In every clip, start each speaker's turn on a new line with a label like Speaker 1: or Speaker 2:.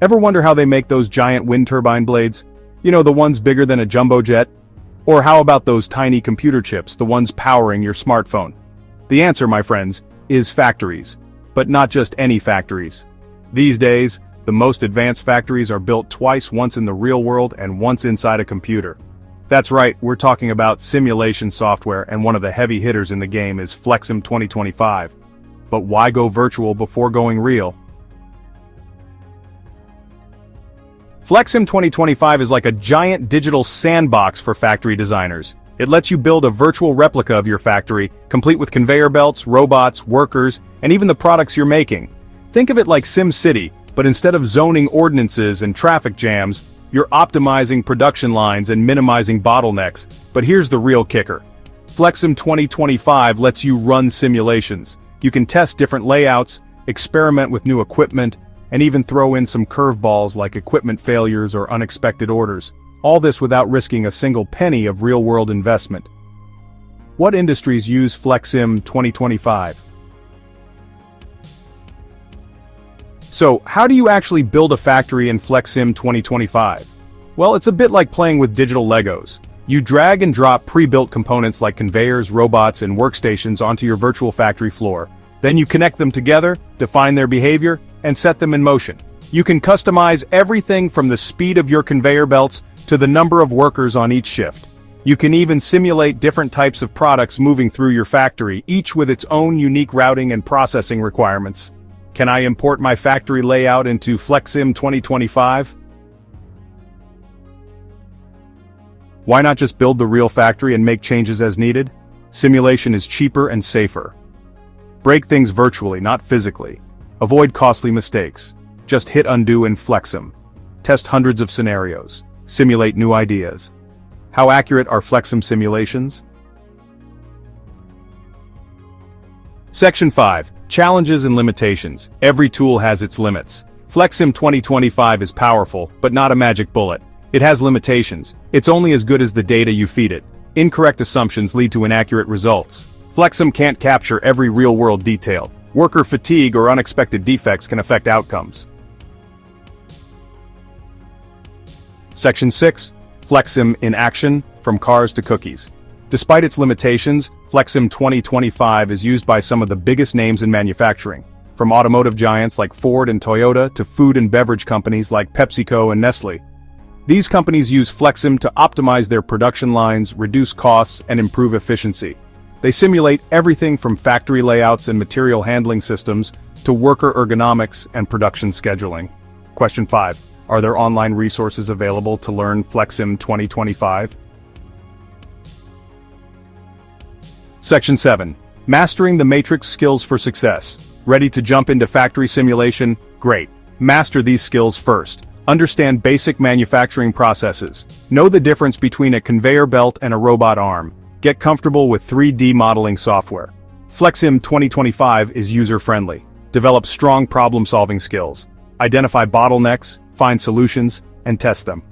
Speaker 1: Ever wonder how they make those giant wind turbine blades? You know, the ones bigger than a jumbo jet? Or how about those tiny computer chips, the ones powering your smartphone? The answer, my friends, is factories. But not just any factories. These days, the most advanced factories are built twice, once in the real world and once inside a computer. That's right, we're talking about simulation software, and one of the heavy hitters in the game is Flexsim 2025. But why go virtual before going real? Flexsim 2025 is like a giant digital sandbox for factory designers. It lets you build a virtual replica of your factory, complete with conveyor belts, robots, workers, and even the products you're making. Think of it like SimCity, but instead of zoning ordinances and traffic jams, you're optimizing production lines and minimizing bottlenecks. But here's the real kicker. Flexsim 2025 lets you run simulations. You can test different layouts, experiment with new equipment, and even throw in some curveballs like equipment failures or unexpected orders. All this without risking a single penny of real-world investment. What industries use Flexsim 2025? So, how do you actually build a factory in Flexsim 2025? Well, it's a bit like playing with digital Legos. You drag and drop pre-built components like conveyors, robots, and workstations onto your virtual factory floor. Then you connect them together, define their behavior, and set them in motion. You can customize everything from the speed of your conveyor belts to the number of workers on each shift. You can even simulate different types of products moving through your factory, each with its own unique routing and processing requirements. Can I import my factory layout into Flexsim 2025? Why not just build the real factory and make changes as needed? Simulation is cheaper and safer. Break things virtually, not physically. Avoid costly mistakes. Just hit undo in Flexsim. Test hundreds of scenarios. Simulate new ideas. How accurate are Flexsim simulations? Section 5. Challenges and limitations. Every tool has its limits. Flexsim 2025 is powerful, but not a magic bullet. It has limitations. It's only as good as the data you feed it. Incorrect assumptions lead to inaccurate results. Flexsim can't capture every real-world detail. Worker fatigue or unexpected defects can affect outcomes. Section 6. Flexsim in action, from cars to cookies. Despite its limitations, Flexsim 2025 is used by some of the biggest names in manufacturing, from automotive giants like Ford and Toyota to food and beverage companies like PepsiCo and Nestle. These companies use Flexsim to optimize their production lines, reduce costs, and improve efficiency. They simulate everything from factory layouts and material handling systems to worker ergonomics and production scheduling. Question 5. Are there online resources available to learn Flexsim 2025? Section 7. Mastering the matrix skills for success. Ready to jump into factory simulation? Great. Master these skills first. Understand basic manufacturing processes. Know the difference between a conveyor belt and a robot arm. Get comfortable with 3D modeling software. Flexsim 2025 is user-friendly. Develop strong problem-solving skills. Identify bottlenecks, find solutions, and test them.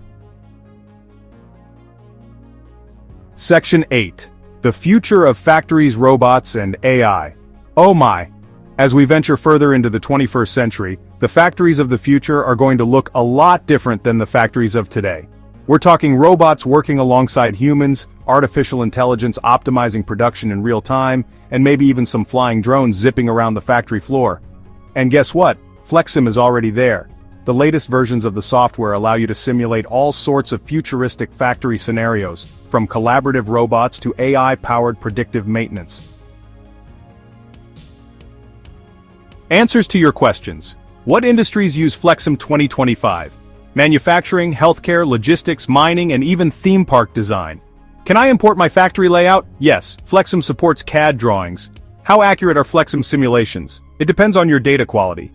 Speaker 1: Section 8. The future of factories, robots, and AI. Oh my! As we venture further into the 21st century, the factories of the future are going to look a lot different than the factories of today. We're talking robots working alongside humans, artificial intelligence optimizing production in real time, and maybe even some flying drones zipping around the factory floor. And guess what? Flexsim is already there. The latest versions of the software allow you to simulate all sorts of futuristic factory scenarios, from collaborative robots to AI-powered predictive maintenance. Answers to your questions. What industries use Flexsim 2025? Manufacturing, healthcare, logistics, mining, and even theme park design. Can I import my factory layout? Yes, Flexsim supports CAD drawings. How accurate are Flexsim simulations? It depends on your data quality.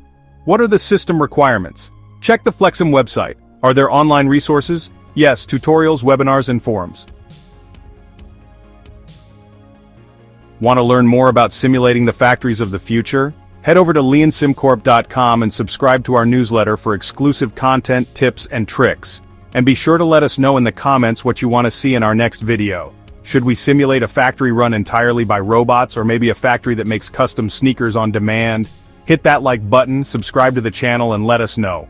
Speaker 1: What are the system requirements? Check the Flexsim website. Are there online resources? Yes, tutorials, webinars, and forums. Want to learn more about simulating the factories of the future? Head over to LeanSimCorp.com and subscribe to our newsletter for exclusive content, tips, and tricks. And be sure to let us know in the comments what you want to see in our next video. Should we simulate a factory run entirely by robots, or maybe a factory that makes custom sneakers on demand? Hit that like button, subscribe to the channel, and let us know.